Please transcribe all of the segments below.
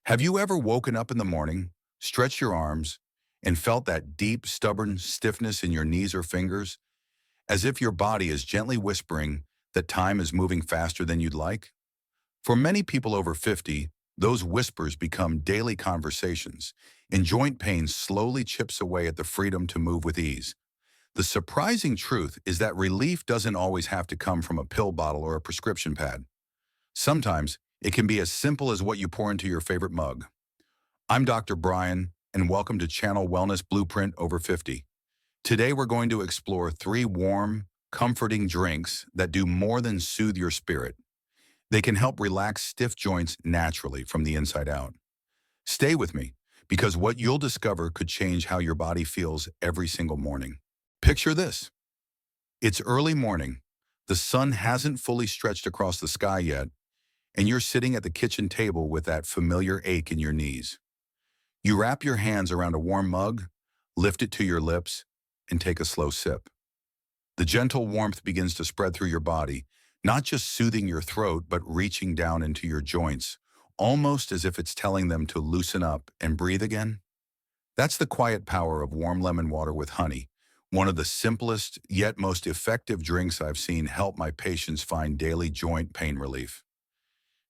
Have you ever woken up in the morning, stretched your arms, and felt that deep, stubborn stiffness in your knees or fingers, as if your body is gently whispering that time is moving faster than you'd like? For many people over 50, those whispers become daily conversations, and joint pain slowly chips away at the freedom to move with ease. The surprising truth is that relief doesn't always have to come from a pill bottle or a prescription pad. Sometimes, it can be as simple as what you pour into your favorite mug. I'm Dr. Brian, and welcome to Channel Wellness Blueprint Over 50. Today we're going to explore three warm, comforting drinks that do more than soothe your spirit. They can help relax stiff joints naturally from the inside out. Stay with me, because what you'll discover could change how your body feels every single morning. Picture this. It's early morning. The sun hasn't fully stretched across the sky yet, and you're sitting at the kitchen table with that familiar ache in your knees. You wrap your hands around a warm mug, lift it to your lips, and take a slow sip. The gentle warmth begins to spread through your body, not just soothing your throat, but reaching down into your joints, almost as if it's telling them to loosen up and breathe again. That's the quiet power of warm lemon water with honey, one of the simplest yet most effective drinks I've seen help my patients find daily joint pain relief.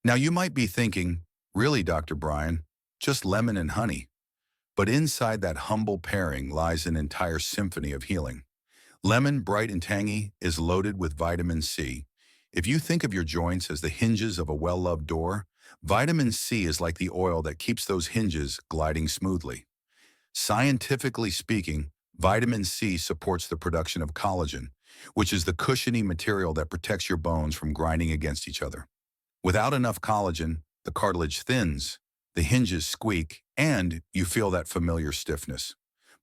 Now you might be thinking, really, Dr. Brian, just lemon and honey. But inside that humble pairing lies an entire symphony of healing. Lemon, bright and tangy, is loaded with vitamin C. If you think of your joints as the hinges of a well-loved door, vitamin C is like the oil that keeps those hinges gliding smoothly. Scientifically speaking, vitamin C supports the production of collagen, which is the cushiony material that protects your bones from grinding against each other. Without enough collagen, the cartilage thins, the hinges squeak, and you feel that familiar stiffness.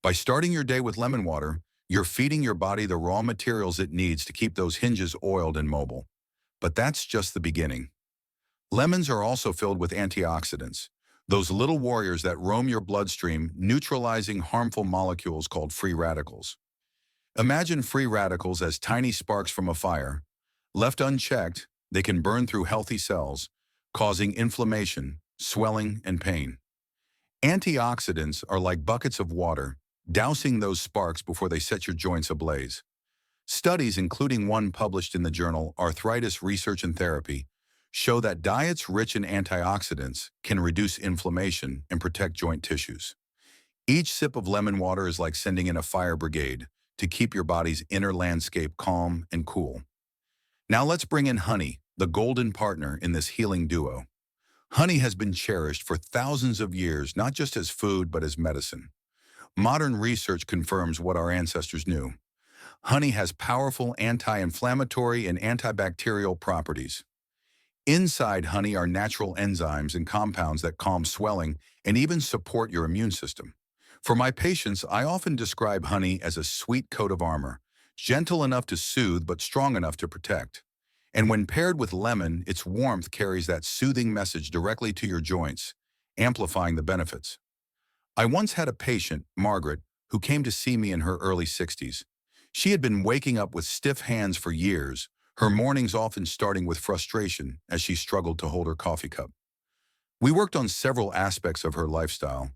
By starting your day with lemon water, you're feeding your body the raw materials it needs to keep those hinges oiled and mobile. But that's just the beginning. Lemons are also filled with antioxidants, those little warriors that roam your bloodstream, neutralizing harmful molecules called free radicals. Imagine free radicals as tiny sparks from a fire. Left unchecked, they can burn through healthy cells, causing inflammation, swelling, and pain. Antioxidants are like buckets of water, dousing those sparks before they set your joints ablaze. Studies, including one published in the journal Arthritis Research and Therapy, show that diets rich in antioxidants can reduce inflammation and protect joint tissues. Each sip of lemon water is like sending in a fire brigade to keep your body's inner landscape calm and cool. Now let's bring in honey, the golden partner in this healing duo. Honey has been cherished for thousands of years, not just as food, but as medicine. Modern research confirms what our ancestors knew. Honey has powerful anti-inflammatory and antibacterial properties. Inside honey are natural enzymes and compounds that calm swelling and even support your immune system. For my patients, I often describe honey as a sweet coat of armor, gentle enough to soothe but strong enough to protect. And when paired with lemon, its warmth carries that soothing message directly to your joints, amplifying the benefits. I once had a patient, Margaret, who came to see me in her early 60s. She had been waking up with stiff hands for years, her mornings often starting with frustration as she struggled to hold her coffee cup. We worked on several aspects of her lifestyle,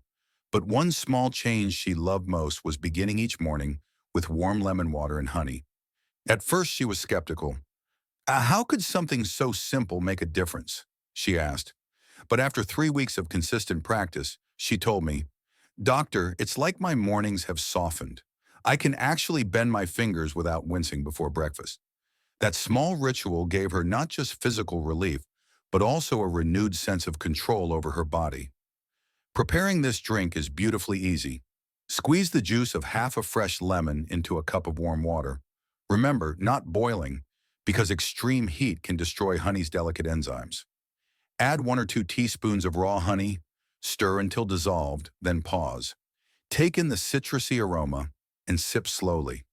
but one small change she loved most was beginning each morning with warm lemon water and honey. At first, she was skeptical. How could something so simple make a difference?" she asked. But after 3 weeks of consistent practice, she told me, "Doctor, it's like my mornings have softened. I can actually bend my fingers without wincing before breakfast." That small ritual gave her not just physical relief, but also a renewed sense of control over her body. Preparing this drink is beautifully easy. Squeeze the juice of half a fresh lemon into a cup of warm water. Remember, not boiling, because extreme heat can destroy honey's delicate enzymes. Add 1 or 2 teaspoons of raw honey, stir until dissolved, then pause. Take in the citrusy aroma and sip slowly.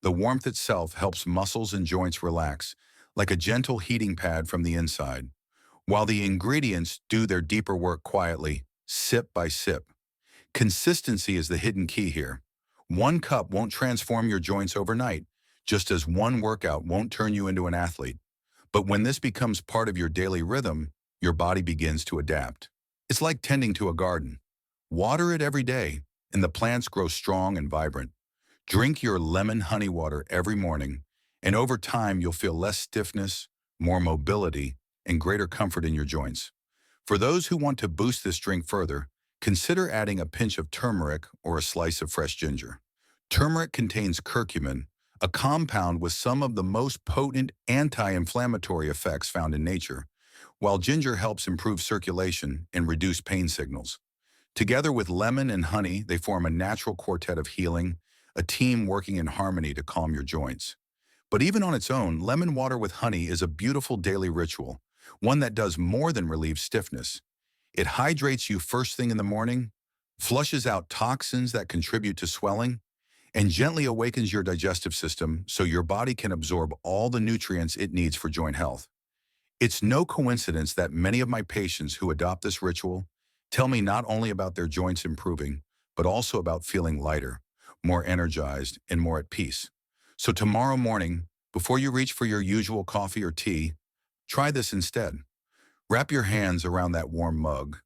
The warmth itself helps muscles and joints relax, like a gentle heating pad from the inside, while the ingredients do their deeper work quietly, sip by sip. Consistency is the hidden key here. One cup won't transform your joints overnight, just as one workout won't turn you into an athlete. But when this becomes part of your daily rhythm, your body begins to adapt. It's like tending to a garden. Water it every day, and the plants grow strong and vibrant. Drink your lemon honey water every morning, and over time you'll feel less stiffness, more mobility, and greater comfort in your joints. For those who want to boost this drink further, consider adding a pinch of turmeric or a slice of fresh ginger. Turmeric contains curcumin, a compound with some of the most potent anti-inflammatory effects found in nature, while ginger helps improve circulation and reduce pain signals. Together with lemon and honey, they form a natural quartet of healing, a team working in harmony to calm your joints. But even on its own, lemon water with honey is a beautiful daily ritual, one that does more than relieve stiffness. It hydrates you first thing in the morning, flushes out toxins that contribute to swelling, and gently awakens your digestive system so your body can absorb all the nutrients it needs for joint health. It's no coincidence that many of my patients who adopt this ritual tell me not only about their joints improving, but also about feeling lighter, more energized, and more at peace. So tomorrow morning, before you reach for your usual coffee or tea, try this instead. Wrap your hands around that warm mug,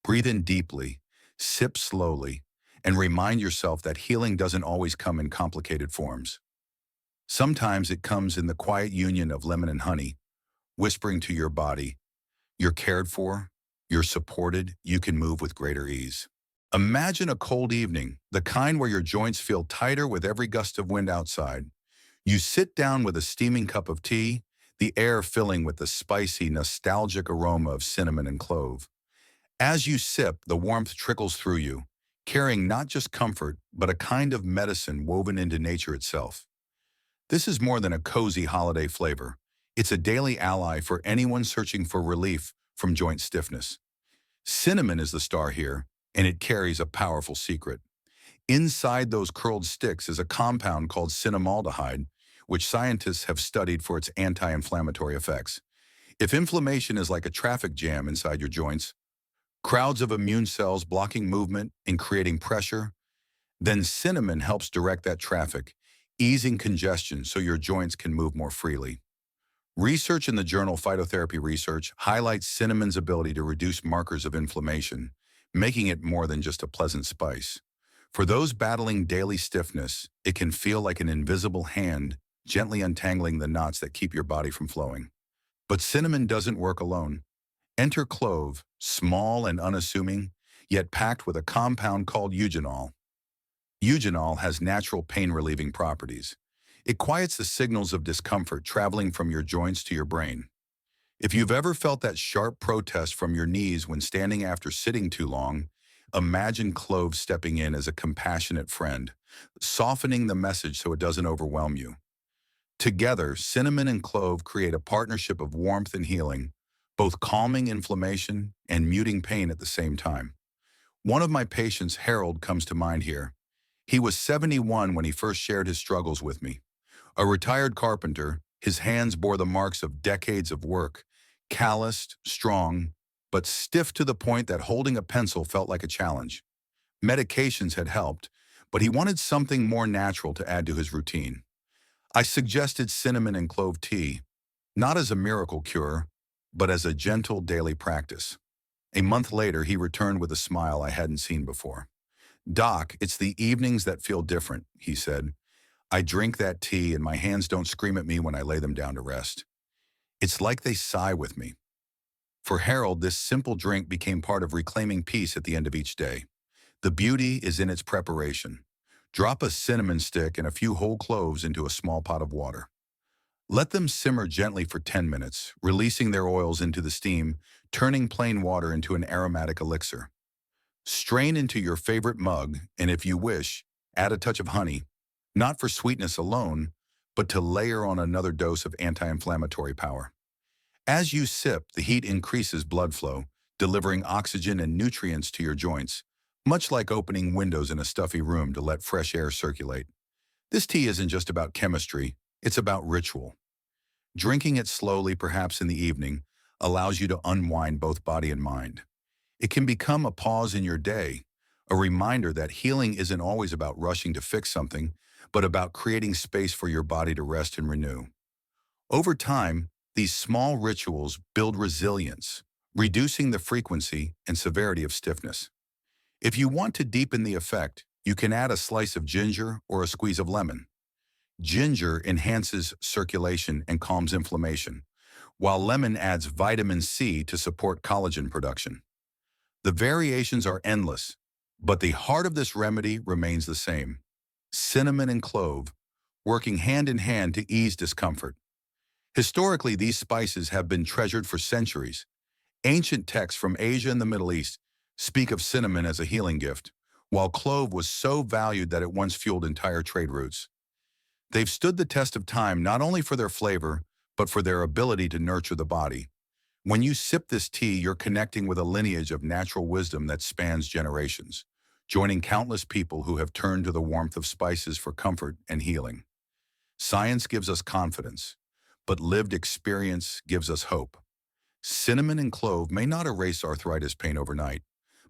breathe in deeply, sip slowly, and remind yourself that healing doesn't always come in complicated forms. Sometimes it comes in the quiet union of lemon and honey, whispering to your body, you're cared for, you're supported, you can move with greater ease. Imagine a cold evening, the kind where your joints feel tighter with every gust of wind outside. You sit down with a steaming cup of tea, the air filling with the spicy, nostalgic aroma of cinnamon and clove. As you sip, the warmth trickles through you, carrying not just comfort, but a kind of medicine woven into nature itself. This is more than a cozy holiday flavor. It's a daily ally for anyone searching for relief from joint stiffness. Cinnamon is the star here, and it carries a powerful secret. Inside those curled sticks is a compound called cinnamaldehyde, which scientists have studied for its anti-inflammatory effects. If inflammation is like a traffic jam inside your joints, crowds of immune cells blocking movement and creating pressure, then cinnamon helps direct that traffic, easing congestion so your joints can move more freely. Research in the journal Phytotherapy Research highlights cinnamon's ability to reduce markers of inflammation, making it more than just a pleasant spice. For those battling daily stiffness, it can feel like an invisible hand gently untangling the knots that keep your body from flowing. But cinnamon doesn't work alone. Enter clove, small and unassuming, yet packed with a compound called eugenol. Eugenol has natural pain-relieving properties. It quiets the signals of discomfort traveling from your joints to your brain. If you've ever felt that sharp protest from your knees when standing after sitting too long, imagine clove stepping in as a compassionate friend, softening the message so it doesn't overwhelm you. Together, cinnamon and clove create a partnership of warmth and healing, both calming inflammation and muting pain at the same time. One of my patients, Harold, comes to mind here. He was 71 when he first shared his struggles with me. A retired carpenter, his hands bore the marks of decades of work, calloused, strong, but stiff to the point that holding a pencil felt like a challenge. Medications had helped, but he wanted something more natural to add to his routine. I suggested cinnamon and clove tea, not as a miracle cure, but as a gentle daily practice. A month later, he returned with a smile I hadn't seen before. "Doc, it's the evenings that feel different," he said. "I drink that tea and my hands don't scream at me when I lay them down to rest. It's like they sigh with me." For Harold, this simple drink became part of reclaiming peace at the end of each day. The beauty is in its preparation. Drop a cinnamon stick and a few whole cloves into a small pot of water. Let them simmer gently for 10 minutes, releasing their oils into the steam, turning plain water into an aromatic elixir. Strain into your favorite mug, and if you wish, add a touch of honey, not for sweetness alone, but to layer on another dose of anti-inflammatory power. As you sip, the heat increases blood flow, delivering oxygen and nutrients to your joints, much like opening windows in a stuffy room to let fresh air circulate. This tea isn't just about chemistry, it's about ritual. Drinking it slowly, perhaps in the evening, allows you to unwind both body and mind. It can become a pause in your day, a reminder that healing isn't always about rushing to fix something, but about creating space for your body to rest and renew. Over time, these small rituals build resilience, reducing the frequency and severity of stiffness. If you want to deepen the effect, you can add a slice of ginger or a squeeze of lemon. Ginger enhances circulation and calms inflammation, while lemon adds vitamin C to support collagen production. The variations are endless, but the heart of this remedy remains the same: cinnamon and clove, working hand in hand to ease discomfort. Historically, these spices have been treasured for centuries. Ancient texts from Asia and the Middle East speak of cinnamon as a healing gift, while clove was so valued that it once fueled entire trade routes. They've stood the test of time not only for their flavor, but for their ability to nurture the body. When you sip this tea, you're connecting with a lineage of natural wisdom that spans generations, joining countless people who have turned to the warmth of spices for comfort and healing. Science gives us confidence, but lived experience gives us hope. Cinnamon and clove may not erase arthritis pain overnight,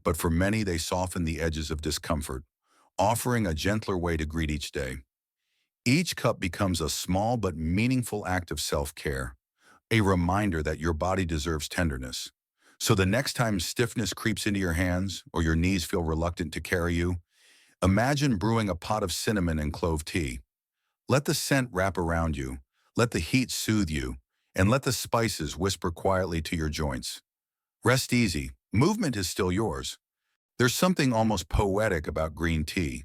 but for many they soften the edges of discomfort, offering a gentler way to greet each day. Each cup becomes a small but meaningful act of self-care, a reminder that your body deserves tenderness. So the next time stiffness creeps into your hands or your knees feel reluctant to carry you, imagine brewing a pot of cinnamon and clove tea. Let the scent wrap around you, let the heat soothe you, and let the spices whisper quietly to your joints. Rest easy, movement is still yours. There's something almost poetic about green tea.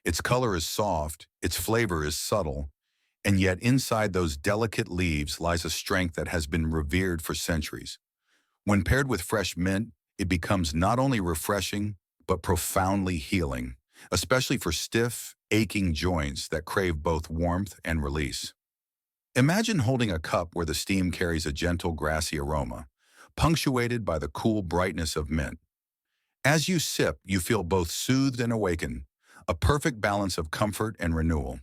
Its color is soft, its flavor is subtle, and yet inside those delicate leaves lies a strength that has been revered for centuries. When paired with fresh mint, it becomes not only refreshing, but profoundly healing, especially for stiff, aching joints that crave both warmth and release. Imagine holding a cup where the steam carries a gentle grassy aroma, punctuated by the cool brightness of mint. As you sip, you feel both soothed and awakened, a perfect balance of comfort and renewal.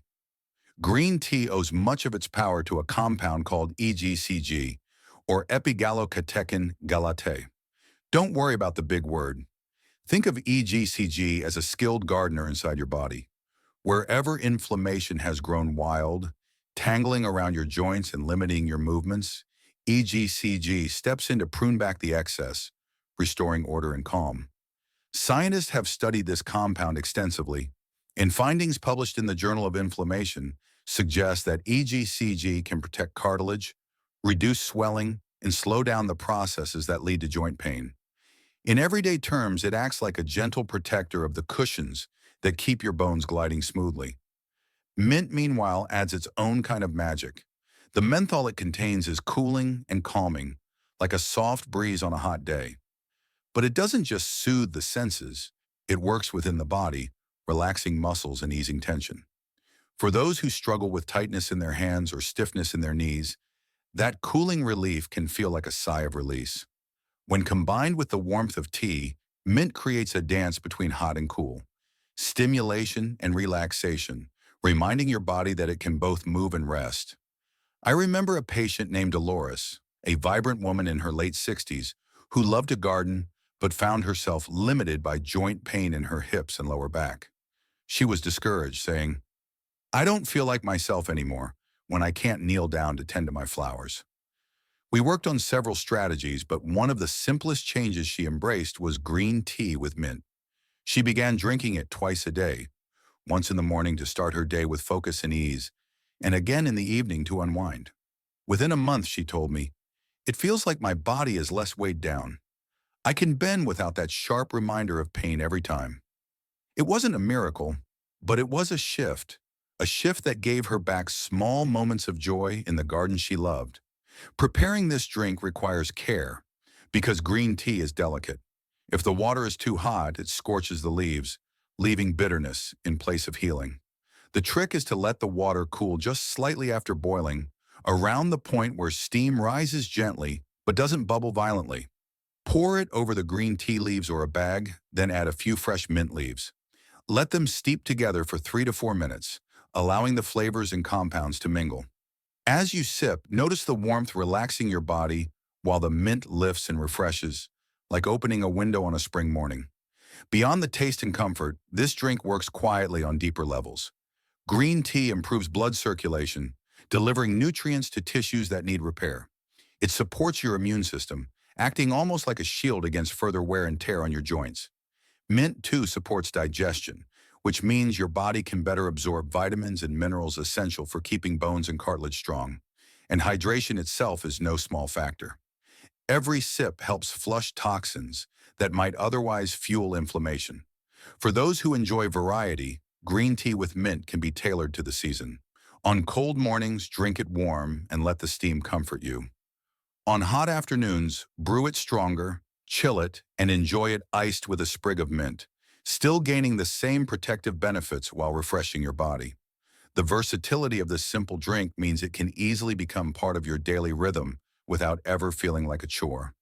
Green tea owes much of its power to a compound called EGCG, or epigallocatechin galate. Don't worry about the big word. Think of EGCG as a skilled gardener inside your body. Wherever inflammation has grown wild, tangling around your joints and limiting your movements, EGCG steps in to prune back the excess, restoring order and calm. Scientists have studied this compound extensively, and findings published in the Journal of Inflammation suggest that EGCG can protect cartilage, reduce swelling, and slow down the processes that lead to joint pain. In everyday terms, it acts like a gentle protector of the cushions that keep your bones gliding smoothly. Mint, meanwhile, adds its own kind of magic. The menthol it contains is cooling and calming, like a soft breeze on a hot day. But it doesn't just soothe the senses, it works within the body, relaxing muscles and easing tension. For those who struggle with tightness in their hands or stiffness in their knees, that cooling relief can feel like a sigh of release. When combined with the warmth of tea, mint creates a dance between hot and cool, stimulation and relaxation, reminding your body that it can both move and rest. I remember a patient named Dolores, a vibrant woman in her late 60s, who loved to garden but found herself limited by joint pain in her hips and lower back. She was discouraged, saying, "I don't feel like myself anymore when I can't kneel down to tend to my flowers." We worked on several strategies, but one of the simplest changes she embraced was green tea with mint. She began drinking it twice a day, once in the morning to start her day with focus and ease, and again in the evening to unwind. Within a month, she told me, "It feels like my body is less weighed down. I can bend without that sharp reminder of pain every time." It wasn't a miracle, but it was a shift that gave her back small moments of joy in the garden she loved. Preparing this drink requires care because green tea is delicate. If the water is too hot, it scorches the leaves, leaving bitterness in place of healing. The trick is to let the water cool just slightly after boiling, around the point where steam rises gently but doesn't bubble violently. Pour it over the green tea leaves or a bag, then add a few fresh mint leaves. Let them steep together for 3 to 4 minutes, allowing the flavors and compounds to mingle. As you sip, notice the warmth relaxing your body while the mint lifts and refreshes, like opening a window on a spring morning. Beyond the taste and comfort, this drink works quietly on deeper levels. Green tea improves blood circulation, delivering nutrients to tissues that need repair. It supports your immune system, acting almost like a shield against further wear and tear on your joints. Mint, too, supports digestion, which means your body can better absorb vitamins and minerals essential for keeping bones and cartilage strong. And hydration itself is no small factor. Every sip helps flush toxins that might otherwise fuel inflammation. For those who enjoy variety, green tea with mint can be tailored to the season. On cold mornings, drink it warm and let the steam comfort you. On hot afternoons, brew it stronger, chill it, and enjoy it iced with a sprig of mint, still gaining the same protective benefits while refreshing your body. The versatility of this simple drink means it can easily become part of your daily rhythm without ever feeling like a chore.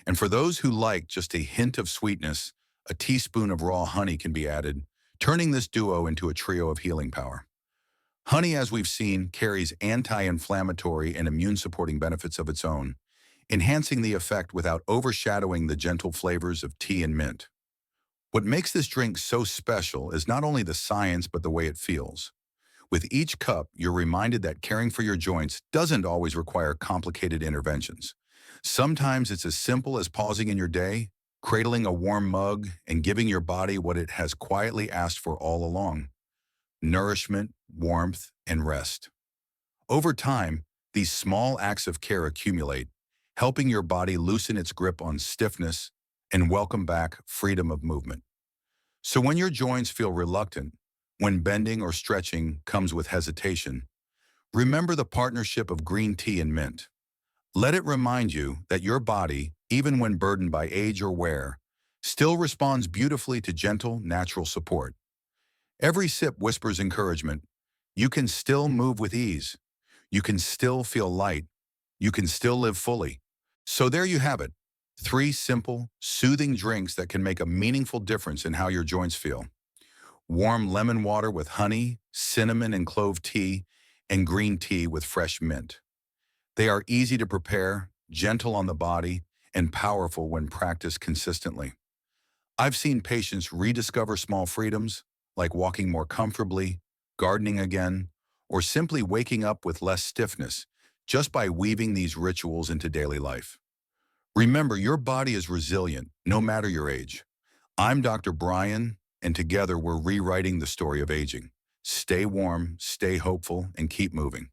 And for those who like just a hint of sweetness, a teaspoon of raw honey can be added, turning this duo into a trio of healing power. Honey, as we've seen, carries anti-inflammatory and immune-supporting benefits of its own, enhancing the effect without overshadowing the gentle flavors of tea and mint. What makes this drink so special is not only the science but the way it feels. With each cup, you're reminded that caring for your joints doesn't always require complicated interventions. Sometimes it's as simple as pausing in your day, cradling a warm mug, and giving your body what it has quietly asked for all along: nourishment, warmth, and rest. Over time, these small acts of care accumulate, helping your body loosen its grip on stiffness and welcome back freedom of movement. So when your joints feel reluctant, when bending or stretching comes with hesitation, remember the partnership of green tea and mint. Let it remind you that your body, even when burdened by age or wear, still responds beautifully to gentle, natural support. Every sip whispers encouragement. You can still move with ease. You can still feel light. You can still live fully. So there you have it. 3 simple, soothing drinks that can make a meaningful difference in how your joints feel. Warm lemon water with honey, cinnamon and clove tea, and green tea with fresh mint. They are easy to prepare, gentle on the body, and powerful when practiced consistently. I've seen patients rediscover small freedoms, like walking more comfortably, gardening again, or simply waking up with less stiffness, just by weaving these rituals into daily life. Remember, your body is resilient, no matter your age. I'm Dr. Brian, and together we're rewriting the story of aging. Stay warm, stay hopeful, and keep moving.